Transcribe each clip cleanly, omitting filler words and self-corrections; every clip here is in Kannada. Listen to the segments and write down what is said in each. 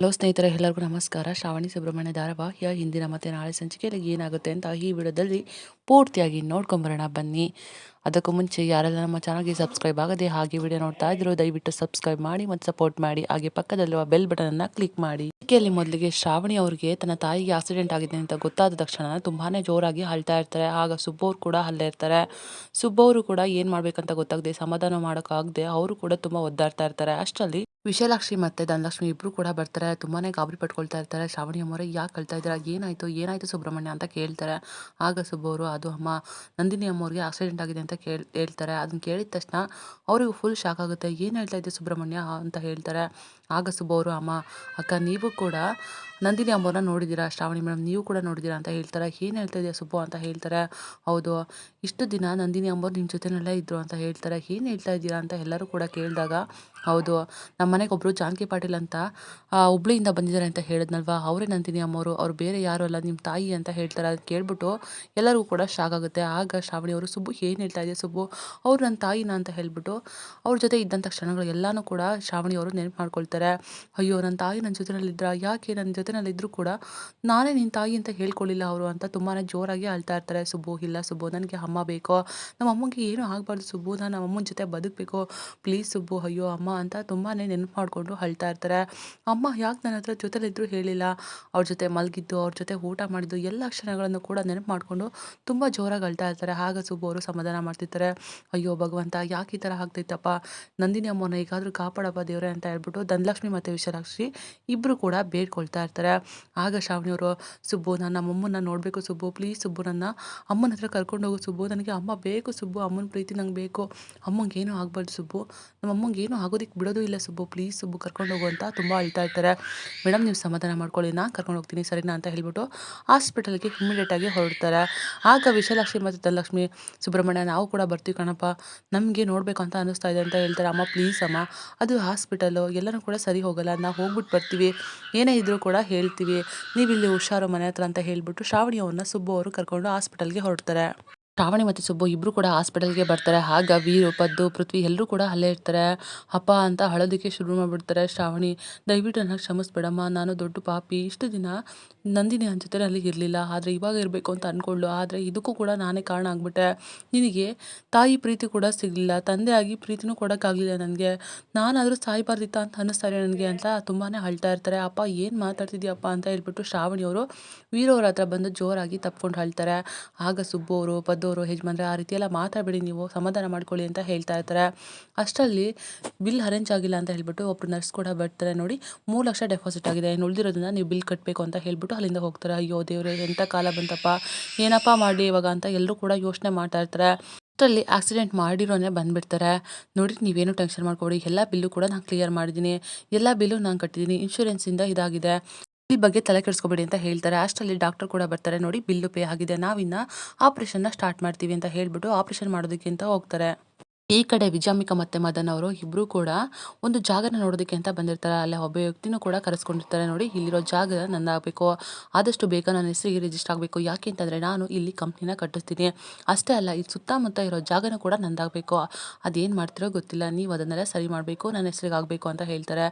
ಹಲೋ ಸ್ನೇಹಿತರೆ, ಎಲ್ಲರಿಗೂ ನಮಸ್ಕಾರ. ಶ್ರಾವಣಿ ಸುಬ್ರಹ್ಮಣ್ಯ ಧಾರಾವಾಹಿಯ ಇಂದಿನ ಮತ್ತು ನಾಳೆ ಸಂಚಿಕೆಯಲ್ಲಿ ಏನಾಗುತ್ತೆ ಅಂತ ಈ ವಿಡಿಯೋದಲ್ಲಿ ಪೂರ್ತಿಯಾಗಿ ನೋಡ್ಕೊಂಬರೋಣ ಬನ್ನಿ. ಅದಕ್ಕೂ ಮುಂಚೆ ಯಾರೆಲ್ಲ ನಮ್ಮ ಚಾನಲ್ಗೆ ಸಬ್ಸ್ಕ್ರೈಬ್ ಆಗದೆ ಹಾಗೆ ವಿಡಿಯೋ ನೋಡ್ತಾ ಇದ್ರು ದಯವಿಟ್ಟು ಸಬ್ಸ್ಕ್ರೈಬ್ ಮಾಡಿ ಮತ್ತು ಸಪೋರ್ಟ್ ಮಾಡಿ. ಹಾಗೆ ಪಕ್ಕದಲ್ಲಿರುವ ಬೆಲ್ ಬಟನನ್ನು ಕ್ಲಿಕ್ ಮಾಡಿ. ಸಂಚಿಕೆಯಲ್ಲಿ ಮೊದಲಿಗೆ ಶ್ರಾವಣಿ ಅವರಿಗೆ ತನ್ನ ತಾಯಿಗೆ ಆಕ್ಸಿಡೆಂಟ್ ಆಗಿದೆ ಅಂತ ಗೊತ್ತಾದ ತಕ್ಷಣ ತುಂಬಾನೇ ಜೋರಾಗಿ ಅಳ್ತಾ ಇರ್ತಾರೆ. ಆಗ ಸುಬ್ಬು ಅವ್ರು ಕೂಡ ಅಲ್ಲೇ ಇರ್ತಾರೆ. ಸುಬ್ಬು ಅವರು ಕೂಡ ಏನು ಮಾಡ್ಬೇಕಂತ ಗೊತ್ತಾಗದೆ ಸಮಾಧಾನ ಮಾಡೋಕ್ಕಾಗದೆ ಅವರು ಕೂಡ ತುಂಬ ಒದ್ದಾಡ್ತಾ ಇರ್ತಾರೆ. ಅಷ್ಟರಲ್ಲಿ ವಿಶಾಲಾಕ್ಷಿ ಮತ್ತೆ ಧನಲಕ್ಷ್ಮಿ ಇಬ್ರು ಕೂಡ ಬರ್ತಾರೆ. ತುಂಬಾನೇ ಗಾಬರಿ ಪಟ್ಕೊಳ್ತಾ ಇರ್ತಾರೆ. ಶ್ರಾವಣಿ ಅಮ್ಮೋರೆ ಯಾಕೆ ಕಳ್ತಾ ಇದ್ದೀರಾ, ಏನಾಯ್ತು ಸುಬ್ರಹ್ಮಣ್ಯ ಅಂತ ಕೇಳ್ತಾರೆ. ಆಗ ಸುಬ್ಬು ಅವರು ಅದು ಅಮ್ಮ ನಂದಿನಿ ಅಮ್ಮವ್ರಿಗೆ ಆಕ್ಸಿಡೆಂಟ್ ಆಗಿದೆ ಅಂತ ಹೇಳ್ತಾರೆ. ಅದನ್ನ ಕೇಳಿದ ತಕ್ಷಣ ಅವರಿಗೂ ಫುಲ್ ಶಾಕ್ ಆಗುತ್ತೆ. ಏನು ಹೇಳ್ತಾ ಇದ್ದೆ ಸುಬ್ರಹ್ಮಣ್ಯ ಅಂತ ಹೇಳ್ತಾರೆ. ಆಗ ಸುಬ್ಬು ಅವರು ಅಮ್ಮ ಅಕ್ಕ ನೀವು ಕೂಡ ನಂದಿನಿ ಅಮ್ಮವ್ರನ್ನ ನೋಡಿದ್ದೀರಾ, ಶ್ರಾವಣಿ ಮೇಡಮ್ ನೀವು ಕೂಡ ನೋಡಿದ್ದೀರಾ ಅಂತ ಹೇಳ್ತಾರೆ. ಏನು ಹೇಳ್ತಾ ಇದೆಯಾ ಸುಬ್ಬು ಅಂತ ಹೇಳ್ತಾರೆ. ಹೌದು, ಇಷ್ಟು ದಿನ ನಂದಿನಿ ಅಮ್ಮವ್ರು ನಿಮ್ಮ ಜೊತೆನಲ್ಲೇ ಇದ್ರು ಅಂತ ಹೇಳ್ತಾರೆ. ಏನು ಹೇಳ್ತಾ ಇದ್ದೀರಾ ಅಂತ ಎಲ್ಲರೂ ಕೂಡ ಕೇಳಿದಾಗ ಹೌದು, ನಮ್ಮ ಮನೆಗೆ ಒಬ್ಬರು ಜಾನಕಿ ಪಾಟೀಲ್ ಅಂತ ಹುಬ್ಳಿಯಿಂದ ಬಂದಿದ್ದಾರೆ ಅಂತ ಹೇಳಿದ್ನಲ್ವಾ, ಅವರೇ ನಂದಿನಿ ಅಮ್ಮವರು, ಅವ್ರು ಬೇರೆ ಯಾರು ಅಲ್ಲ ನಿಮ್ಮ ತಾಯಿ ಅಂತ ಹೇಳ್ತಾರೆ. ಅದು ಕೇಳ್ಬಿಟ್ಟು ಎಲ್ಲರಿಗೂ ಕೂಡ ಶಾಕ್ ಆಗುತ್ತೆ. ಆಗ ಶ್ರಾವಣಿ ಅವರು ಸುಬ್ಬು ಏನು ಹೇಳ್ತಾ ಇದೆಯಾ ಸುಬ್ಬು, ಅವ್ರು ನನ್ನ ತಾಯಿನ ಅಂತ ಹೇಳ್ಬಿಟ್ಟು ಅವ್ರ ಜೊತೆ ಇದ್ದಂಥ ಕ್ಷಣಗಳು ಎಲ್ಲನೂ ಕೂಡ ಶ್ರಾವಣಿ ಅವರು ನೆನಪು ಮಾಡ್ಕೊಳ್ತಾರೆ. ಅಯ್ಯೋ ನನ್ನ ತಾಯಿ ನನ್ನ ಜೊತೆನಲ್ಲಿದ್ರಾ, ಯಾಕೆ ನನ್ನ ಜೊತೆನಲ್ಲಿದ್ದರೂ ಕೂಡ ನಾನೇ ನಿನ್ನ ತಾಯಿ ಅಂತ ಹೇಳ್ಕೊಳ್ಳಿಲ್ಲ ಅವರು ಅಂತ ತುಂಬಾ ಜೋರಾಗಿ ಅಳ್ತಾ ಇರ್ತಾರೆ. ಸುಬ್ಬು ಇಲ್ಲ ಸುಬ್ಬು ನನಗೆ ಅಮ್ಮ ಬೇಕು, ನಮ್ಮ ಅಮ್ಮಂಗೆ ಏನೂ ಆಗಬಾರ್ದು ಸುಬ್ಬು, ನಾನು ನಮ್ಮ ಅಮ್ಮನ ಜೊತೆ ಬದುಕಬೇಕು ಪ್ಲೀಸ್ ಸುಬ್ಬು, ಅಯ್ಯೋ ಅಮ್ಮ ಅಂತ ತುಂಬಾ ನೆನಪು ಮಾಡಿಕೊಂಡು ಅಳ್ತಾ ಇರ್ತಾರೆ. ಅಮ್ಮ ಯಾಕೆ ನನ್ನ ಹತ್ರ ಜೊತೆಲಿದ್ದರೂ ಹೇಳಿಲ್ಲ, ಅವ್ರ ಜೊತೆ ಮಲಗಿದ್ದು ಅವ್ರ ಜೊತೆ ಊಟ ಮಾಡಿದ್ದು ಎಲ್ಲ ಕ್ಷಣಗಳನ್ನು ಕೂಡ ನೆನಪು ಮಾಡಿಕೊಂಡು ತುಂಬ ಜೋರಾಗಿ ಅಳ್ತಾ ಇರ್ತಾರೆ. ಆಗ ಸುಬ್ಬು ಅವರು ಸಮಾಧಾನ ಮಾಡ್ತಿರ್ತಾರೆ. ಅಯ್ಯೋ ಭಗವಂತ ಯಾಕೆ ಈ ಥರ ಆಗ್ತೈತಪ್ಪ, ನಂದಿನಿ ಅಮ್ಮನ ಹೇಗಾದರೂ ಕಾಪಾಡಪ್ಪ ದೇವ್ರೆ ಅಂತ ಹೇಳ್ಬಿಟ್ಟು ಧನಲಕ್ಷ್ಮಿ ಮತ್ತು ವಿಶಾಲಾಕ್ಷಿ ಇಬ್ಬರು ಕೂಡ ಬೇಡ್ಕೊಳ್ತಾ ಇರ್ತಾರೆ. ಆಗ ಶ್ರಾವಣಿಯವರು ಸುಬ್ಬು ನಾನು ನಮ್ಮಮ್ಮನ್ನ ನೋಡಬೇಕು ಸುಬ್ಬು, ಪ್ಲೀಸ್ ಸುಬ್ಬು ನನ್ನ ಅಮ್ಮನ ಹತ್ರ ಕರ್ಕೊಂಡು ಹೋಗು ಸುಬ್ಬು, ನನಗೆ ಅಮ್ಮ ಬೇಕು ಸುಬ್ಬು, ಅಮ್ಮನ ಪ್ರೀತಿ ನಂಗೆ ಬೇಕು, ಅಮ್ಮಂಗೆ ಏನೂ ಆಗಬಾರ್ದು ಸುಬ್ಬು, ನಮ್ಮ ಅಮ್ಮಂಗೆ ಏನೂ ಆಗೋದಕ್ಕೆ ಬಿಡೋದು ಇಲ್ಲ ಸುಬ್ಬು, ಪ್ಲೀಸ್ ಸುಬ್ಬು ಕರ್ಕೊಂಡು ಹೋಗು ಅಂತ ತುಂಬ ಅಳ್ತಾ ಇರ್ತಾರೆ. ಮೇಡಮ್ ನೀವು ಸಮಾಧಾನ ಮಾಡ್ಕೊಳ್ಳಿ, ನಾನು ಕರ್ಕೊಂಡು ಹೋಗ್ತೀನಿ ಸರಿನಾ ಅಂತ ಹೇಳ್ಬಿಟ್ಟು ಹಾಸ್ಪಿಟಲ್ಗೆ ಇಮಿಡಿಯೇಟಾಗಿ ಹೊರಡ್ತಾರೆ. ಆಗ ವಿಶಾಲಾಕ್ಷಿ ಮತ್ತು ಧನಲಕ್ಷ್ಮಿ ಸುಬ್ರಹ್ಮಣ್ಯ ನಾವು ಕೂಡ ಬರ್ತೀವಿ ಕಣಪ್ಪ, ನಮಗೆ ನೋಡಬೇಕು ಅಂತ ಅನ್ನಿಸ್ತಾ ಇದೆ ಅಂತ ಹೇಳ್ತಾರೆ. ಅಮ್ಮ ಪ್ಲೀಸ್ ಅಮ್ಮ, ಅದು ಹಾಸ್ಪಿಟಲು ಎಲ್ಲನೂ ಕೂಡ ಸರಿ ಹೋಗಲ್ಲ, ನಾವು ಹೋಗ್ಬಿಟ್ಟು ಬರ್ತೀವಿ, ಏನೇ ಇದ್ರೂ ಕೂಡ ಹೇಳ್ತೀವಿ, ನೀವು ಇಲ್ಲಿ ಹುಷಾರು ಮನೆ ಹತ್ರ ಅಂತ ಹೇಳ್ಬಿಟ್ಟು ಶ್ರಾವಣಿ ಅವ್ರನ್ನ ಸುಬ್ಬು ಅವರು ಕರ್ಕೊಂಡು ಹಾಸ್ಪಿಟಲ್ಗೆ ಹೊರಡ್ತಾರೆ. ಶ್ರಾವಣಿ ಮತ್ತು ಸುಬ್ಬು ಇಬ್ಬರು ಕೂಡ ಹಾಸ್ಪಿಟಲ್ಗೆ ಬರ್ತಾರೆ. ಆಗ ವೀರು ಪದ್ದು ಪೃಥ್ವಿ ಎಲ್ಲರೂ ಕೂಡ ಅಲ್ಲೇ ಇರ್ತಾರೆ. ಅಪ್ಪ ಅಂತ ಅಳೋದಕ್ಕೆ ಶುರು ಮಾಡಿಬಿಡ್ತಾರೆ. ಶ್ರಾವಣಿ ದಯವಿಟ್ಟು ನನಗೆ ಕ್ಷಮಿಸ್ಬಿಡಮ್ಮ, ನಾನು ದೊಡ್ಡ ಪಾಪಿ, ಇಷ್ಟು ದಿನ ನಂದಿನಿ ನನ್ನ ಜೊತೆ ಅಲ್ಲಿ ಇರಲಿಲ್ಲ, ಆದರೆ ಇವಾಗ ಇರಬೇಕು ಅಂತ ಅಂದ್ಕೊಳ್ಳು, ಆದರೆ ಇದಕ್ಕೂ ಕೂಡ ನಾನೇ ಕಾರಣ ಆಗ್ಬಿಟ್ಟೆ, ನಿನಗೆ ತಾಯಿ ಪ್ರೀತಿ ಕೂಡ ಸಿಗಲಿಲ್ಲ, ತಂದೆ ಆಗಿ ಪ್ರೀತಿನೂ ಕೊಡೋಕ್ಕಾಗಲಿಲ್ಲ ನನಗೆ, ನಾನಾದರೂ ಸಾಯ್ಬಾರ್ದಿತ್ತ ಅಂತ ಅನ್ನಿಸ್ತಾ ಇದೆ ನನಗೆ ಅಂತ ತುಂಬಾ ಅಳ್ತಾ ಇರ್ತಾರೆ. ಅಪ್ಪ ಏನು ಮಾತಾಡ್ತಿದ್ಯಪ್ಪ ಅಂತ ಹೇಳ್ಬಿಟ್ಟು ಶ್ರಾವಣಿಯವರು ವೀರವ್ರ ಹತ್ರ ಬಂದು ಜೋರಾಗಿ ತಪ್ಕೊಂಡು ಅಳ್ತಾರೆ. ಆಗ ಸುಬ್ಬು ಅವರು ಪದ್ದವರು ಯಜಮಾನ್ರೆ ಆ ರೀತಿ ಎಲ್ಲ ಮಾತಾಡಬೇಡಿ, ನೀವು ಸಮಾಧಾನ ಮಾಡ್ಕೊಳ್ಳಿ ಅಂತ ಹೇಳ್ತಾ ಇರ್ತಾರೆ. ಅಷ್ಟರಲ್ಲಿ ಬಿಲ್ ಅರೇಂಜ್ ಆಗಿಲ್ಲ ಅಂತ ಹೇಳ್ಬಿಟ್ಟು ಒಬ್ರು ನರ್ಸ್ ಕೂಡ ಬರ್ತಾರೆ. ನೋಡಿ 3 ಲಕ್ಷ ಡೆಪಾಸಿಟ್ ಆಗಿದೆ, ಇನ್ನು ಉಳಿದಿರೋದನ್ನ ನೀವು ಬಿಲ್ ಕಟ್ಟಬೇಕು ಅಂತ ಹೇಳ್ಬಿಟ್ಟು ಅಲ್ಲಿಂದ ಹೋಗ್ತಾರೆ. ಅಯ್ಯೋ ದೇವ್ರೆ ಎಂಥ ಕಾಲ ಬಂತಪ್ಪ, ಏನಪ್ಪ ಮಾಡಲಿ ಇವಾಗ ಅಂತ ಎಲ್ಲರೂ ಕೂಡ ಯೋಚನೆ ಮಾಡ್ತಾ ಇರ್ತಾರೆ. ಅಷ್ಟರಲ್ಲಿ ಆಕ್ಸಿಡೆಂಟ್ ಮಾಡಿರೋನೇ ಬಂದುಬಿಡ್ತಾರೆ. ನೋಡಿ ನೀವೇನು ಟೆನ್ಷನ್ ಮಾಡ್ಕೊಬೇಡಿ, ಎಲ್ಲ ಬಿಲ್ಲು ಕೂಡ ನಾನು ಕ್ಲಿಯರ್ ಮಾಡಿದ್ದೀನಿ, ಎಲ್ಲ ಬಿಲ್ಲು ನಾನು ಕಟ್ಟಿದ್ದೀನಿ, ಇನ್ಶೂರೆನ್ಸಿಂದ ಇದಾಗಿದೆ, ಈ ಬಗ್ಗೆ ತಲೆ ಕೆಡಿಸ್ಕೋಬೇಡಿ ಅಂತ ಹೇಳ್ತಾರೆ. ಅಷ್ಟರಲ್ಲಿ ಡಾಕ್ಟರ್ ಕೂಡ ಬರ್ತಾರೆ. ನೋಡಿ ಬಿಲ್ಲು ಪೇ ಆಗಿದೆ, ನಾವಿನ್ನು ಆಪ್ರೇಷನ್ನ ಸ್ಟಾರ್ಟ್ ಮಾಡ್ತೀವಿ ಅಂತ ಹೇಳ್ಬಿಟ್ಟು ಆಪ್ರೇಷನ್ ಮಾಡೋದಕ್ಕೆ ಅಂತ ಹೋಗ್ತಾರೆ. ಈ ಕಡೆ ವಿಜಾಮಿಕಾ ಮತ್ತು ಮದನ್ ಅವರು ಇಬ್ಬರು ಕೂಡ ಒಂದು ಜಾಗನ ನೋಡೋದಕ್ಕೆ ಅಂತ ಬಂದಿರ್ತಾರೆ. ಅಲ್ಲೇ ಒಬ್ಬ ವ್ಯಕ್ತಿನೂ ಕೂಡ ಕರೆಸ್ಕೊಂಡಿರ್ತಾರೆ. ನೋಡಿ ಇಲ್ಲಿರೋ ಜಾಗ ನಂದಾಗಬೇಕು, ಆದಷ್ಟು ಬೇಗ ನನ್ನ ಹೆಸರಿಗೆ ರಿಜಿಸ್ಟರ್ ಆಗಬೇಕು, ಯಾಕೆ ಅಂತಂದರೆ ನಾನು ಇಲ್ಲಿ ಕಂಪ್ನಿನ ಕಟ್ಟಿಸ್ತೀನಿ, ಅಷ್ಟೇ ಅಲ್ಲ ಈ ಸುತ್ತಮುತ್ತ ಇರೋ ಜಾಗನೂ ಕೂಡ ನಂದಾಗಬೇಕು, ಅದೇನು ಮಾಡ್ತಿರೋ ಗೊತ್ತಿಲ್ಲ, ನೀವು ಅದನ್ನೆಲ್ಲ ಸರಿ ಮಾಡಬೇಕು, ನನ್ನ ಹೆಸರಿಗೆ ಆಗಬೇಕು ಅಂತ ಹೇಳ್ತಾರೆ.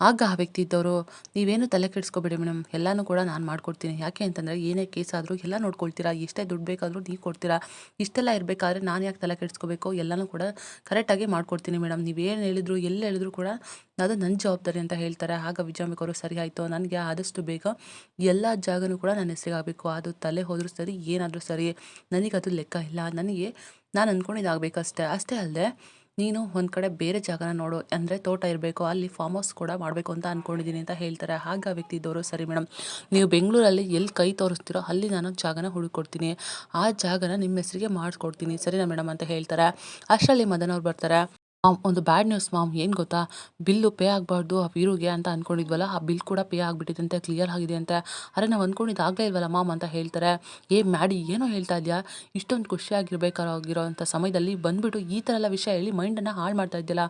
ಆಗ ಆ ವ್ಯಕ್ತಿ ಇದ್ದವರು ನೀವೇನು ತಲೆ ಕೆಡಿಸ್ಕೋಬೇಡಿ ಮೇಡಮ್, ಎಲ್ಲನೂ ಕೂಡ ನಾನು ಮಾಡ್ಕೊಡ್ತೀನಿ, ಯಾಕೆ ಅಂತಂದರೆ ಏನೇ ಕೇಸ್ ಆದರೂ ಎಲ್ಲ ನೋಡ್ಕೊಳ್ತೀರಾ, ಎಷ್ಟೇ ದುಡ್ಡು ಬೇಕಾದರೂ ನೀವು ಕೊಡ್ತೀರಾ, ಇಷ್ಟೆಲ್ಲ ಇರಬೇಕಾದ್ರೆ ನಾನು ಯಾಕೆ ತಲೆ ಕೆಡಿಸ್ಕೋಬೇಕು, ಎಲ್ಲನೂ ಕೂಡ ಕರೆಕ್ಟಾಗಿ ಮಾಡ್ಕೊಡ್ತೀನಿ ಮೇಡಮ್, ನೀವೇನು ಹೇಳಿದ್ರು ಎಲ್ಲಿ ಹೇಳಿದ್ರು ಕೂಡ ಅದು ನನ್ನ ಜವಾಬ್ದಾರಿ ಅಂತ ಹೇಳ್ತಾರೆ. ಆಗ ವಿಜಾಮಿಕವರು ಸರಿ ಆಯಿತು, ನನಗೆ ಆದಷ್ಟು ಬೇಗ ಎಲ್ಲ ಜಾಗನೂ ಕೂಡ ನನ್ನ ಹೆಸರಿಗೆ ಆಗಬೇಕು, ಅದು ತಲೆ ಹೋದರೂ ಸರಿ ಏನಾದರೂ ಸರಿ, ನನಗದು ಲೆಕ್ಕ ಇಲ್ಲ, ನನಗೆ ನಾನು ಅಂದ್ಕೊಂಡಿದ್ದಾಗಬೇಕಷ್ಟೇ, ಅಷ್ಟೇ ಅಲ್ಲದೆ ನೀನು ಒಂದು ಕಡೆ ಬೇರೆ ಜಾಗನ ನೋಡು, ಅಂದರೆ ತೋಟ ಇರಬೇಕು, ಅಲ್ಲಿ ಫಾರ್ಮ್ ಹೌಸ್ ಕೂಡ ಮಾಡಬೇಕು ಅಂತ ಅಂದ್ಕೊಂಡಿದ್ದೀನಿ ಅಂತ ಹೇಳ್ತಾರೆ. ಆಗ ಆ ವ್ಯಕ್ತಿ ಇದ್ದವರು ಸರಿ ಮೇಡಮ್, ನೀವು ಬೆಂಗಳೂರಲ್ಲಿ ಎಲ್ಲಿ ಕೈ ತೋರಿಸ್ತೀರೋ ಅಲ್ಲಿ ನಾನು ಜಾಗನ ಹುಡುಕೊಡ್ತೀನಿ, ಆ ಜಾಗನ ನಿಮ್ಮ ಹೆಸರಿಗೆ ಮಾಡಿಸ್ಕೊಡ್ತೀನಿ ಸರಿನಾ ಮೇಡಮ್ ಅಂತ ಹೇಳ್ತಾರೆ. ಅಷ್ಟರಲ್ಲಿ ಮದನ್ ಅವ್ರು ಬರ್ತಾರೆ. ಒಂದು ಬ್ಯಾಡ್ ನ್ಯೂಸ್ ಮಾಮ್, ಏನು ಗೊತ್ತಾ, ಬಿಲ್ಲು ಪೇ ಆಗಬಾರ್ದು ಆ ವೀರುಗೆ ಅಂತ ಅಂದ್ಕೊಂಡಿದ್ವಲ್ಲ, ಆ ಬಿಲ್ ಕೂಡ ಪೇ ಆಗಿಬಿಟ್ಟಿದಂತೆ, ಕ್ಲಿಯರ್ ಆಗಿದೆ ಅಂತೆ, ಅರೆ ನಾವು ಅಂದ್ಕೊಂಡಿದ್ದು ಆಗಲೇ ಇಲ್ವಲ್ಲ ಮಾಮ್ ಅಂತ ಹೇಳ್ತಾರೆ. ಮ್ಯಾಡಿ ಏನೋ ಹೇಳ್ತಾ ಇದೆಯಾ, ಇಷ್ಟೊಂದು ಖುಷಿಯಾಗಿರ್ಬೇಕಾಗಿರೋಂಥ ಸಮಯದಲ್ಲಿ ಬಂದುಬಿಟ್ಟು ಈ ಥರ ಎಲ್ಲ ವಿಷಯ ಹೇಳಿ ಮೈಂಡನ್ನು ಹಾಳು ಮಾಡ್ತಾ ಇದೆಯಲ್ಲ,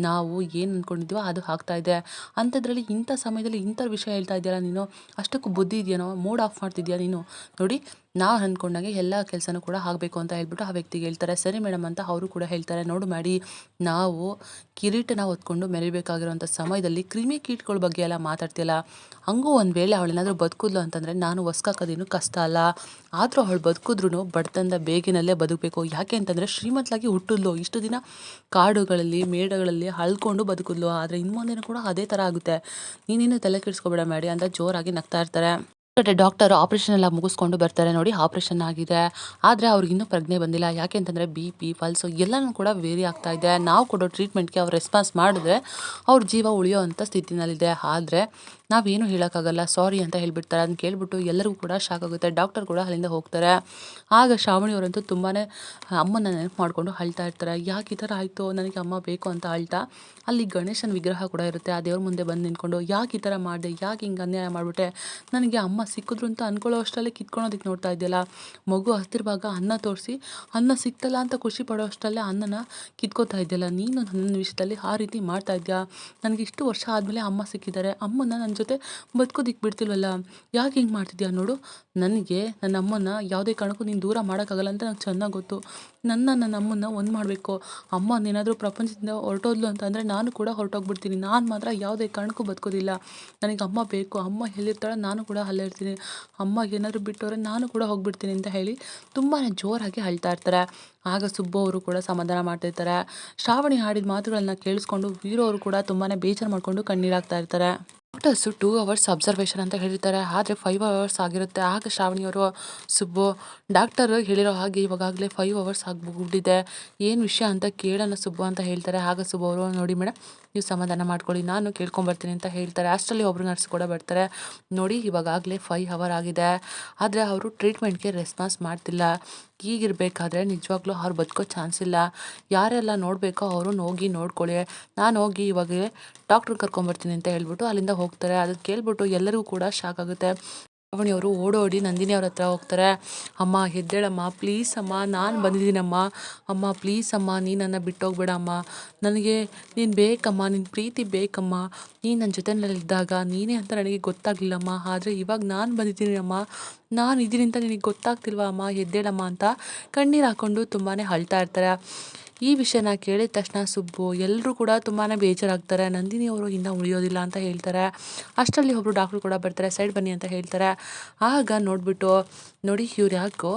ನಾವು ಏನು ಅಂದ್ಕೊಂಡಿದ್ದೀವೋ ಅದು ಆಗ್ತಾ ಇದೆ. ಅಂಥದ್ರಲ್ಲಿ ಇಂಥ ಸಮಯದಲ್ಲಿ ಇಂಥ ವಿಷಯ ಹೇಳ್ತಾ ಇದೆಯಲ್ಲ ನೀನು, ಅಷ್ಟಕ್ಕೂ ಬುದ್ಧಿ ಇದೆಯೇನೋ, ಮೂಡ್ ಆಫ್ ಮಾಡ್ತಿದ್ಯಾ ನೀನು? ನೋಡಿ ನಾವು ಅಂದ್ಕೊಂಡಂಗೆ ಎಲ್ಲ ಕೆಲಸನೂ ಕೂಡ ಆಗಬೇಕು ಅಂತ ಹೇಳ್ಬಿಟ್ಟು ಆ ವ್ಯಕ್ತಿಗೆ ಹೇಳ್ತಾರೆ. ಸರಿ ಮೇಡಮ್ ಅಂತ ಅವರು ಕೂಡ ಹೇಳ್ತಾರೆ. ನೋಡು ಮಾಡಿ, ನಾವು ಕಿರೀಟನ ಹೊತ್ಕೊಂಡು ಮೆರಿಬೇಕಾಗಿರೋಂಥ ಸಮಯದಲ್ಲಿ ಕ್ರಿಮಿಕೀಟಗಳ ಬಗ್ಗೆ ಎಲ್ಲ ಮಾತಾಡ್ತಿಯಲ್ಲ, ಹಂಗೂ ಒಂದು ವೇಳೆ ಅವಳೇನಾದರೂ ಬದುಕಿದ್ಲು ಅಂತಂದರೆ ನಾನು ಹೊಸ್ಕಾಕೋದೇನು ಕಷ್ಟ ಅಲ್ಲ. ಆದರೂ ಅವಳು ಬದುಕಿದ್ರೂ ಬಡತನದ ಬೇಗಿನಲ್ಲೇ ಬದುಕಬೇಕು. ಯಾಕೆ ಅಂತಂದರೆ ಶ್ರೀಮಂತಲಾಗಿ ಹುಟ್ಟಿದ್ಲು, ಇಷ್ಟು ದಿನ ಕಾಡುಗಳಲ್ಲಿ ಮೇಡಗಳಲ್ಲಿ ಅಳ್ಕೊಂಡು ಬದುಕಿದ್ಲು. ಆದರೆ ಇನ್ನು ಮುಂದೆನೂ ಕೂಡ ಅದೇ ಥರ ಆಗುತ್ತೆ. ನೀನೇನು ತಲೆ ಕೆಡಿಸ್ಕೊಬೇಡ ಮಾಡಿ ಅಂತ ಜೋರಾಗಿ ನಗ್ತಾ ಇರ್ತಾರೆ. ಕಡೆ ಡಾಕ್ಟರ್ ಆಪರೇಷನ್ ಎಲ್ಲ ಮುಗಿಸ್ಕೊಂಡು ಬರ್ತಾರೆ. ನೋಡಿ ಆಪರೇಷನ್ ಆಗಿದೆ, ಆದರೆ ಅವ್ರಿಗೆ ಇನ್ನೂ ಪ್ರಜ್ಞೆ ಬಂದಿಲ್ಲ. ಯಾಕೆ ಅಂತಂದರೆ BP ಪಲ್ಸು ಎಲ್ಲನೂ ಕೂಡ ವೇರಿ ಆಗ್ತಾ ಇದೆ. ನಾವು ಕೊಡೋ ಟ್ರೀಟ್ಮೆಂಟ್ಗೆ ಅವ್ರು ರೆಸ್ಪಾನ್ಸ್ ಮಾಡಿದ್ರೆ ಅವ್ರ ಜೀವ ಉಳಿಯೋ ಅಂಥ ಸ್ಥಿತಿನಲ್ಲಿದೆ. ಆದರೆ ನಾವೇನು ಹೇಳೋಕ್ಕಾಗಲ್ಲ, ಸಾರಿ ಅಂತ ಹೇಳ್ಬಿಡ್ತಾರೆ. ಅದನ್ನ ಕೇಳ್ಬಿಟ್ಟು ಎಲ್ಲರಿಗೂ ಕೂಡ ಶಾಕ್ ಆಗುತ್ತೆ. ಡಾಕ್ಟರ್ ಕೂಡ ಅಲ್ಲಿಂದ ಹೋಗ್ತಾರೆ. ಆಗ ಶ್ರಾವಣಿ ಅವರಂತೂ ತುಂಬಾ ಅಮ್ಮನ ನೆನಪು ಮಾಡಿಕೊಂಡು ಅಳ್ತಾ ಇರ್ತಾರೆ. ಯಾಕೆ ಈ ಥರ ಆಯಿತು, ನನಗೆ ಅಮ್ಮ ಬೇಕು ಅಂತ ಅಳ್ತಾ ಅಲ್ಲಿ ಗಣೇಶನ ವಿಗ್ರಹ ಕೂಡ ಇರುತ್ತೆ. ಆ ದೇವ್ರ ಮುಂದೆ ಬಂದು ನಿಂತ್ಕೊಂಡು ಯಾಕೆ ಈ ಥರ ಮಾಡಿದೆ, ಯಾಕೆ ಹಿಂಗೆ ಅನ್ಯಾಯ ಮಾಡಿಬಿಟ್ಟೆ, ನನಗೆ ಅಮ್ಮ ಸಿಕ್ಕಿದ್ರು ಅಂತ ಅಂದ್ಕೊಳ್ಳೋ ಅಷ್ಟರಲ್ಲೇ ಕಿತ್ಕೊಳೋದಕ್ಕೆ ನೋಡ್ತಾ ಇದೆಯಲ್ಲ, ಮಗು ಹಸ್ತಿರುವಾಗ ಅನ್ನ ತೋರಿಸಿ ಅನ್ನ ಸಿಕ್ತಲ್ಲ ಅಂತ ಖುಷಿ ಪಡೋ ಅಷ್ಟರಲ್ಲೇ ಅನ್ನನ ಕಿತ್ಕೋತಾ ಇದೆಯಲ್ಲ, ನೀನು ನನ್ನ ವಿಷಯದಲ್ಲಿ ಆ ರೀತಿ ಮಾಡ್ತಾ ಇದೆಯಾ? ನನಗೆ ಇಷ್ಟು ವರ್ಷ ಆದಮೇಲೆ ಅಮ್ಮ ಸಿಕ್ಕಿದ್ದಾರೆ, ಅಮ್ಮನ ನನ್ನ ಜೊತೆ ಬದುಕೋದಿಕ್ಕೆ ಬಿಡ್ತಿಲ್ವಲ್ಲ, ಯಾಕೆ ಹಿಂಗೆ ಮಾಡ್ತಿದ್ಯಾ ನೋಡು? ನನಗೆ ನನ್ನ ಅಮ್ಮನ ಯಾವುದೇ ಕಾರಣಕ್ಕೂ ನೀನು ದೂರ ಮಾಡೋಕ್ಕಾಗಲ್ಲ ಅಂತ ನಂಗೆ ಚೆನ್ನಾಗಿ ಗೊತ್ತು. ನನ್ನ ಅಮ್ಮನ್ನ ಒಂದು ಮಾಡಬೇಕು. ಅಮ್ಮ ಏನಾದರೂ ಪ್ರಪಂಚದಿಂದ ಹೊರಟೋದ್ಲು ಅಂತಂದರೆ ನಾನು ಕೂಡ ಹೊರಟೋಗ್ಬಿಡ್ತೀನಿ. ನಾನು ಮಾತ್ರ ಯಾವುದೇ ಕಾರಣಕ್ಕೂ ಬದುಕೋದಿಲ್ಲ. ನನಗೆ ಅಮ್ಮ ಬೇಕು. ಅಮ್ಮ ಎಲ್ಲಿರ್ತಾಳೋ ನಾನು ಕೂಡ ಅಲ್ಲೇ ಇರ್ತೀನಿ. ಅಮ್ಮ ಏನಾದರೂ ಬಿಟ್ಟೋದ್ರೆ ನಾನು ಕೂಡ ಹೋಗ್ಬಿಡ್ತೀನಿ ಅಂತ ಹೇಳಿ ತುಂಬಾ ಜೋರಾಗಿ ಅಳ್ತಾ ಇರ್ತಾರೆ. ಆಗ ಸುಬ್ಬು ಅವರು ಕೂಡ ಸಮಾಧಾನ ಮಾಡ್ತಿರ್ತಾರೆ. ಶ್ರಾವಣಿ ಹಾಡಿದ ಮಾತುಗಳನ್ನ ಕೇಳಿಸ್ಕೊಂಡು ವೀರು ಅವರು ಕೂಡ ತುಂಬಾ ಬೇಜಾರು ಮಾಡಿಕೊಂಡು ಕಣ್ಣೀರಾಗ್ತಾ ಇರ್ತಾರೆ. ಡಾಕ್ಟರ್ಸು 2 ಅವರ್ಸ್ ಅಬ್ಸರ್ವೇಷನ್ ಅಂತ ಹೇಳಿರ್ತಾರೆ, ಆದರೆ 5 ಅವರ್ಸ್ ಆಗಿರುತ್ತೆ. ಆಗ ಶ್ರಾವಣಿಯವರು, ಸುಬ್ಬು, ಡಾಕ್ಟರ್ ಹೇಳಿರೋ ಹಾಗೆ ಇವಾಗಲೇ 5 ಅವರ್ಸ್ ಆಗಿಬಿಟ್ಟಿದೆ, ಏನು ವಿಷಯ ಅಂತ ಕೇಳೋಣ ಸುಬ್ಬು ಅಂತ ಹೇಳ್ತಾರೆ. ಆಗ ಸುಬ್ಬು ಅವರು, ನೋಡಿ ಮೇಡಮ್, ನೀವು ಸಮಾಧಾನ ಮಾಡ್ಕೊಳ್ಳಿ, ನಾನು ಕೇಳ್ಕೊಂಬರ್ತೀನಿ ಅಂತ ಹೇಳ್ತಾರೆ. ಅಷ್ಟರಲ್ಲಿ ಒಬ್ಬರು ನರ್ಸ್ ಕೂಡ ಬರ್ತಾರೆ. ನೋಡಿ ಇವಾಗಲೇ 5 ಅವರ್ ಆಗಿದೆ, ಆದರೆ ಅವರು ಟ್ರೀಟ್ಮೆಂಟ್ಗೆ ರೆಸ್ಪಾನ್ಸ್ ಮಾಡ್ತಿಲ್ಲ. ಹೀಗಿರಬೇಕಾದ್ರೆ ನಿಜವಾಗ್ಲೂ ಅವ್ರು ಬದುಕೋ ಚಾನ್ಸ್ ಇಲ್ಲ. ಯಾರೆಲ್ಲ ನೋಡಬೇಕೋ ಅವರು ಹೋಗಿ ನೋಡ್ಕೊಳ್ಳಿ, ನಾನು ಹೋಗಿ ಇವಾಗಲೇ ಡಾಕ್ಟ್ರನ್ನ ಕರ್ಕೊಂಬರ್ತೀನಿ ಅಂತ ಹೇಳ್ಬಿಟ್ಟು ಅಲ್ಲಿಂದ ಹೋಗ್ತಾರೆ. ಅದನ್ನು ಕೇಳ್ಬಿಟ್ಟು ಎಲ್ಲರಿಗೂ ಕೂಡ ಶಾಕ್ ಆಗುತ್ತೆ. ಶ್ರಾವಣಿಯವರು ಓಡೋಡಿ ನಂದಿನಿ ಅವ್ರ ಹತ್ರ ಹೋಗ್ತಾರೆ. ಅಮ್ಮ ಎದ್ದೇಳಮ್ಮ, ಪ್ಲೀಸ್ ಅಮ್ಮ, ನಾನು ಬಂದಿದ್ದೀನಮ್ಮ, ಅಮ್ಮ ಪ್ಲೀಸ್ ಅಮ್ಮ, ನೀನು ನನ್ನ ಬಿಟ್ಟೋಗ್ಬೇಡ ಅಮ್ಮ, ನನಗೆ ನೀನು ಬೇಕಮ್ಮ, ನಿನ್ನ ಪ್ರೀತಿ ಬೇಕಮ್ಮ, ನೀನು ನನ್ನ ಜೊತೆನಲ್ಲಿದ್ದಾಗ ನೀನೇ ಅಂತ ನನಗೆ ಗೊತ್ತಾಗಲಿಲ್ಲಮ್ಮ, ಆದರೆ ಇವಾಗ ನಾನು ಬಂದಿದ್ದೀನಿ ಅಮ್ಮ, ನಾನು ಇದ್ದೀನಿ ಅಂತ ನಿನಗೆ ಗೊತ್ತಾಗ್ತಿಲ್ವಾ ಅಮ್ಮ, ಎದ್ದೇಳಮ್ಮ ಅಂತ ಕಣ್ಣೀರು ಹಾಕ್ಕೊಂಡು ತುಂಬಾ ಅಳ್ತಾ ಇರ್ತಾರೆ. ಈ ವಿಷಯನ ಕೇಳಿದ ತಕ್ಷಣ ಸುಬ್ಬು ಎಲ್ಲರೂ ಕೂಡ ತುಂಬಾ ಬೇಜಾರಾಗ್ತಾರೆ. ನಂದಿನಿ ಅವರು ಇನ್ನೂ ಉಳಿಯೋದಿಲ್ಲ ಅಂತ ಹೇಳ್ತಾರೆ. ಅಷ್ಟರಲ್ಲಿ ಒಬ್ಬರು ಡಾಕ್ಟ್ರು ಕೂಡ ಬರ್ತಾರೆ. ಸೈಡ್ ಬನ್ನಿ ಅಂತ ಹೇಳ್ತಾರೆ. ಆಗ ನೋಡಿಬಿಟ್ಟು, ನೋಡಿ ಇವ್ರು ಯಾಕೋ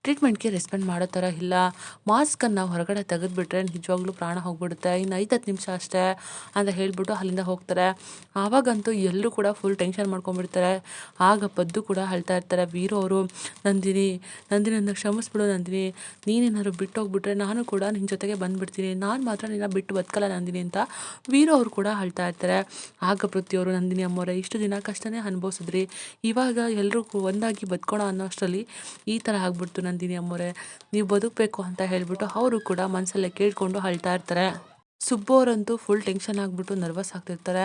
ಟ್ರೀಟ್ಮೆಂಟ್ಗೆ ರೆಸ್ಪಾಂಡ್ ಮಾಡೋ ಥರ ಇಲ್ಲ, ಮಾಸ್ಕನ್ನು ಹೊರಗಡೆ ತೆಗೆದುಬಿಟ್ರೆ ನಿಜವಾಗ್ಲೂ ಪ್ರಾಣ ಹೋಗ್ಬಿಡುತ್ತೆ, ಇನ್ನು 5-10 ನಿಮಿಷ ಅಷ್ಟೇ ಅಂತ ಹೇಳ್ಬಿಟ್ಟು ಅಲ್ಲಿಂದ ಹೋಗ್ತಾರೆ. ಆವಾಗಂತೂ ಎಲ್ಲರೂ ಕೂಡ ಫುಲ್ ಟೆನ್ಷನ್ ಮಾಡ್ಕೊಂಡ್ಬಿಡ್ತಾರೆ. ಆಗ ಪದ್ದು ಕೂಡ ಅಳ್ತಾ ಇರ್ತಾರೆ. ವೀರು ಅವರು, ನಂದಿನಿ, ನಂದಿನಿಯನ್ನು ಕ್ಷಮಿಸ್ಬಿಡು ನಂದಿನಿ, ನೀನೇನಾದ್ರು ಬಿಟ್ಟೋಗ್ಬಿಟ್ರೆ ನಾನು ಕೂಡ ನಿನ್ನ ಜೊತೆಗೆ ಬಂದುಬಿಡ್ತೀನಿ, ನಾನು ಮಾತ್ರ ನಿನ್ನ ಬಿಟ್ಟು ಬದುಕಲ್ಲ ನಂದಿನಿ ಅಂತ ವೀರು ಅವರು ಕೂಡ ಅಳ್ತಾ ಇರ್ತಾರೆ. ಆಗ ಪೃಥ್ವಿಯವರು, ನಂದಿನಿ ಅಮ್ಮವರೇ, ಇಷ್ಟು ದಿನ ಕಷ್ಟನೇ ಅನುಭವಿಸಿದ್ರಿ, ಇವಾಗ ಎಲ್ಲರೂ ಒಂದಾಗಿ ಬದುಕೋಣ ಅನ್ನೋ ಅಷ್ಟರಲ್ಲಿ ಈ ಥರ ಆಗ್ಬಿಡ್ತು ನಂದಿನಿ ಅಮ್ಮವರೇ, ನೀವು ಬದುಕಬೇಕು ಅಂತ ಹೇಳ್ಬಿಟ್ಟು ಅವರು ಕೂಡ ಮನಸ್ಸಲ್ಲೇ ಕೇಳ್ಕೊಂಡು ಅಳ್ತಾ ಇರ್ತಾರೆ. ಸುಬ್ಬು ಅವರಂತೂ ಫುಲ್ ಟೆನ್ಷನ್ ಆಗಿಬಿಟ್ಟು ನರ್ವಸ್ ಆಗ್ತಿರ್ತಾರೆ.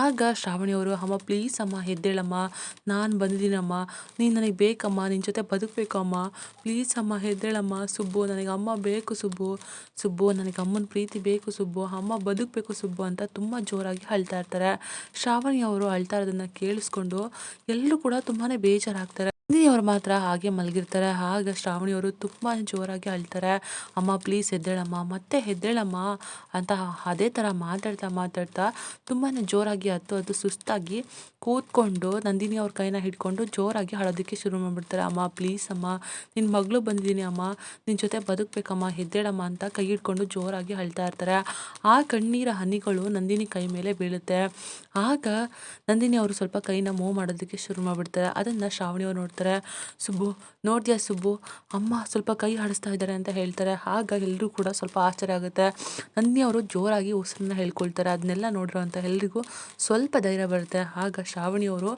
ಆಗ ಶ್ರಾವಣಿಯವರು, ಅಮ್ಮ ಪ್ಲೀಸ್ ಅಮ್ಮ ಎದ್ದೇಳಮ್ಮ, ನಾನು ಬಂದಿದ್ದೀನಮ್ಮ, ನೀನು ನನಗೆ ಬೇಕಮ್ಮ, ನಿನ್ನ ಜೊತೆ ಬದುಕಬೇಕು ಅಮ್ಮ, ಪ್ಲೀಸ್ ಅಮ್ಮ ಎದ್ದೇಳಮ್ಮ, ಸುಬ್ಬು ನನಗೆ ಅಮ್ಮ ಬೇಕು, ಸುಬ್ಬು, ಸುಬ್ಬು ನನಗೆ ಅಮ್ಮನ ಪ್ರೀತಿ ಬೇಕು, ಸುಬ್ಬು, ಅಮ್ಮ ಬದುಕಬೇಕು ಸುಬ್ಬು ಅಂತ ತುಂಬ ಜೋರಾಗಿ ಅಳ್ತಾ ಇರ್ತಾರೆ. ಶ್ರಾವಣಿಯವರು ಅಳ್ತಾ ಇರೋದನ್ನು ಕೇಳಿಸ್ಕೊಂಡು ಎಲ್ಲರೂ ಕೂಡ ತುಂಬಾ ಬೇಜಾರಾಗ್ತಾರೆ. ನಂದಿನಿಯವರು ಮಾತ್ರ ಹಾಗೆ ಮಲಗಿರ್ತಾರೆ. ಆಗ ಶ್ರಾವಣಿಯವರು ತುಂಬ ಜೋರಾಗಿ ಅಳ್ತಾರೆ. ಅಮ್ಮ ಪ್ಲೀಸ್ ಎದ್ದೇಳಮ್ಮ, ಮತ್ತೆ ಎದ್ದೇಳಮ್ಮ ಅಂತ ಅದೇ ಥರ ಮಾತಾಡ್ತಾ ತುಂಬಾ ಜೋರಾಗಿ ಹತ್ತು ಸುಸ್ತಾಗಿ ಕೂತ್ಕೊಂಡು ನಂದಿನಿ ಅವ್ರ ಕೈನ ಹಿಡ್ಕೊಂಡು ಜೋರಾಗಿ ಅಳೋದಕ್ಕೆ ಶುರು ಮಾಡಿಬಿಡ್ತಾರೆ. ಅಮ್ಮ ಪ್ಲೀಸ್ ಅಮ್ಮ, ನಿನ್ನ ಮಗಳು ಬಂದಿದ್ದೀನಿ ಅಮ್ಮ, ನಿನ್ನ ಜೊತೆ ಬದುಕಬೇಕಮ್ಮ, ಎದ್ದೇಳಮ್ಮ ಅಂತ ಕೈ ಹಿಡ್ಕೊಂಡು ಜೋರಾಗಿ ಅಳ್ತಾ ಇರ್ತಾರೆ. ಆ ಕಣ್ಣೀರ ಹನಿಗಳು ನಂದಿನಿ ಕೈ ಮೇಲೆ ಬೀಳುತ್ತೆ. ಆಗ ನಂದಿನಿ ಅವರು ಸ್ವಲ್ಪ ಕೈನ ಮೂವ್ ಮಾಡೋದಕ್ಕೆ ಶುರು ಮಾಡಿಬಿಡ್ತಾರೆ. ಅದನ್ನು ಶ್ರಾವಣಿಯವರು ನೋಡ್ತಾರೆ. ಸುಬ್ಬು, ನೋಡಿದ್ಯಾ ಸುಬ್ಬು, ಅಮ್ಮ ಸ್ವಲ್ಪ ಕೈ ಆಡಿಸ್ತಾ ಇದ್ದಾರೆ ಅಂತ ಹೇಳ್ತಾರೆ. ಆಗ ಎಲ್ಲರೂ ಕೂಡ ಸ್ವಲ್ಪ ಆಶ್ಚರ್ಯ ಆಗುತ್ತೆ. ನಂದಿನಿ ಅವರು ಜೋರಾಗಿ ಉಸಿರನ್ನ ಹೇಳ್ಕೊಳ್ತಾರೆ. ಅದನ್ನೆಲ್ಲ ನೋಡಿರೋ ಅಂತ ಎಲ್ರಿಗೂ ಸ್ವಲ್ಪ ಧೈರ್ಯ ಬರುತ್ತೆ. ಆಗ ಶ್ರಾವಣಿಯವರು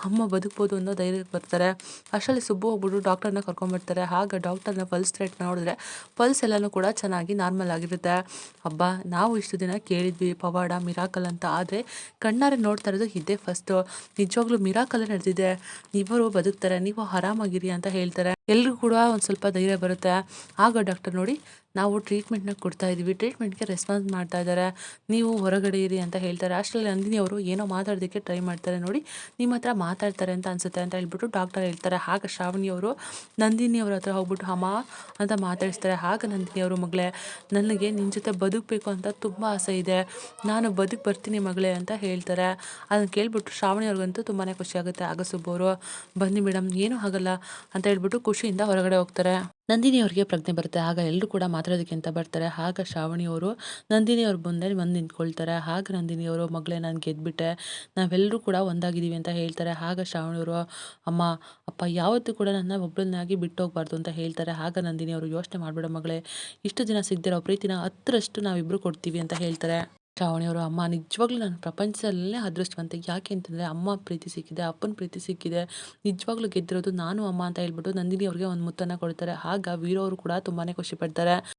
ಅಮ್ಮ ಬದುಕ್ಬೋದು ಅನ್ನೋ ಧೈರ್ಯಕ್ಕೆ ಬರ್ತಾರೆ. ಅಷ್ಟರಲ್ಲಿ ಸುಬ್ಬು ಹೋಗ್ಬಿಟ್ಟು ಡಾಕ್ಟರ್ನ ಕರ್ಕೊಂಡ್ಬರ್ತಾರೆ. ಆಗ ಡಾಕ್ಟರ್ನ ಪಲ್ಸ್ ರೇಟ್ ನೋಡಿದ್ರೆ ಪಲ್ಸ್ ಎಲ್ಲನೂ ಕೂಡ ಚೆನ್ನಾಗಿ ನಾರ್ಮಲ್ ಆಗಿರುತ್ತೆ. ಹಬ್ಬ, ನಾವು ಇಷ್ಟು ದಿನ ಕೇಳಿದ್ವಿ ಪವಾಡ ಮಿರಾಕಲ್ ಅಂತ, ಆದರೆ ಕಣ್ಣಾರೆ ನೋಡ್ತಾ ಇರೋದು ಇದೇ ಫಸ್ಟು, ನಿಜವಾಗ್ಲೂ ಮಿರಾಕಲ್ ನಡೆದಿದೆ, ಇವರು ಬದುಕ್ತಾರೆ, ನೀವು ಆರಾಮಾಗಿರಿ ಅಂತ ಹೇಳ್ತಾರೆ. ಎಲ್ರಿಗೂ ಕೂಡ ಒಂದು ಸ್ವಲ್ಪ ಧೈರ್ಯ ಬರುತ್ತೆ. ಆಗ ಡಾಕ್ಟರ್ ನೋಡಿ ನಾವು ಟ್ರೀಟ್ಮೆಂಟ್‌ನ ಕೊಡ್ತಾ ಇದ್ದೀವಿ, ಟ್ರೀಟ್ಮೆಂಟ್‌ಗೆ ರೆಸ್ಪಾನ್ಸ್ ಮಾಡ್ತಾ ಇದ್ದಾರೆ, ನೀವು ಹೊರಗಡೆ ಇರಿ ಅಂತ ಹೇಳ್ತಾರೆ. ಅಷ್ಟರಲ್ಲಿ ನಂದಿನಿ ಅವರು ಏನೋ ಮಾತಾಡೋದಕ್ಕೆ ಟ್ರೈ ಮಾಡ್ತಾರೆ. ನೋಡಿ ನಿಮ್ಮ ಹತ್ರ ಮಾತಾಡ್ತಾರೆ ಅಂತ ಅನ್ಸುತ್ತೆ ಅಂತ ಹೇಳ್ಬಿಟ್ಟು ಡಾಕ್ಟರ್ ಹೇಳ್ತಾರೆ. ಆಗ ಶ್ರಾವಣಿ ಅವರು ನಂದಿನಿ ಅವ್ರ ಹತ್ರ ಹೋಗ್ಬಿಟ್ಟು ಅಮ್ಮ ಅಂತ ಮಾತಾಡಿಸ್ತಾರೆ. ಆಗ ನಂದಿನಿ ಅವರು ಮಗಳೇ ನನಗೆ ನಿನ್ನ ಜೊತೆ ಬದುಕಬೇಕು ಅಂತ ತುಂಬ ಆಸೆ ಇದೆ, ನಾನು ಬರ್ತೀನಿ ಮಗಳೇ ಅಂತ ಹೇಳ್ತಾರೆ. ಅದನ್ನು ಕೇಳ್ಬಿಟ್ಟು ಶ್ರಾವಣಿ ಅವ್ರಿಗಂತೂ ತುಂಬಾ ಖುಷಿ ಆಗುತ್ತೆ. ಆಗ ಸುಬ್ಬು ಅವರು ಬನ್ನಿ ಮೇಡಮ್ ಏನೂ ಆಗಲ್ಲ ಅಂತ ಹೇಳ್ಬಿಟ್ಟು ಖುಷಿಯಿಂದ ಹೊರಗಡೆ ಹೋಗ್ತಾರೆ. ನಂದಿನಿ ಅವ್ರಿಗೆ ಪ್ರಜ್ಞೆ ಬರುತ್ತೆ. ಆಗ ಎಲ್ಲರೂ ಕೂಡ ಮಾತಾಡೋದಕ್ಕೆ ಅಂತ ಬರ್ತಾರೆ. ಆಗ ಶ್ರಾವಣಿ ಅವರು ನಂದಿನಿ ಅವ್ರ ಮುಂದೆ ಬಂದು ನಿಂತ್ಕೊಳ್ತಾರೆ. ಆಗ ನಂದಿನಿ ಅವರು ಮಗಳೇ ನಾನು ಗೆದ್ಬಿಟ್ಟೆ, ನಾವೆಲ್ಲರೂ ಕೂಡ ಒಂದಾಗಿದ್ದೀವಿ ಅಂತ ಹೇಳ್ತಾರೆ. ಆಗ ಶ್ರಾವಣಿ ಅವರು ಅಮ್ಮ ಅಪ್ಪ ಯಾವತ್ತೂ ಕೂಡ ನನ್ನ ಒಬ್ಬಳನ್ನಾಗಿ ಬಿಟ್ಟು ಹೋಗ್ಬಾರ್ದು ಅಂತ ಹೇಳ್ತಾರೆ. ಆಗ ನಂದಿನಿ ಅವರು ಯೋಚನೆ ಮಾಡಬೇಡ ಮಗಳೇ, ಇಷ್ಟು ದಿನ ಸಿಗದಿರೋ ಪ್ರೀತಿನ 10ರಷ್ಟು ನಾವಿಬ್ಬರು ಕೊಡ್ತೀವಿ ಅಂತ ಹೇಳ್ತಾರೆ. ಶ್ರಾವಣಿ ಅವರು ಅಮ್ಮ ನಿಜವಾಗ್ಲೂ ನಾನು ಪ್ರಪಂಚದಲ್ಲೇ ಅದೃಷ್ಟವಂತೆ, ಯಾಕೆ ಅಂತಂದರೆ ಅಮ್ಮ ಪ್ರೀತಿ ಸಿಕ್ಕಿದೆ, ಅಪ್ಪನ ಪ್ರೀತಿ ಸಿಕ್ಕಿದೆ, ನಿಜವಾಗ್ಲೂ ಗೆದ್ದಿರೋದು ನಾನು ಅಮ್ಮ ಅಂತ ಹೇಳ್ಬಿಟ್ಟು ನಂದಿನಿ ಅವ್ರಿಗೆ ಒಂದು ಮುತ್ತನ್ನು ಕೊಡ್ತಾರೆ. ಆಗ ವೀರು ಅವರು ಕೂಡ ತುಂಬಾ ಖುಷಿ ಪಡ್ತಾರೆ.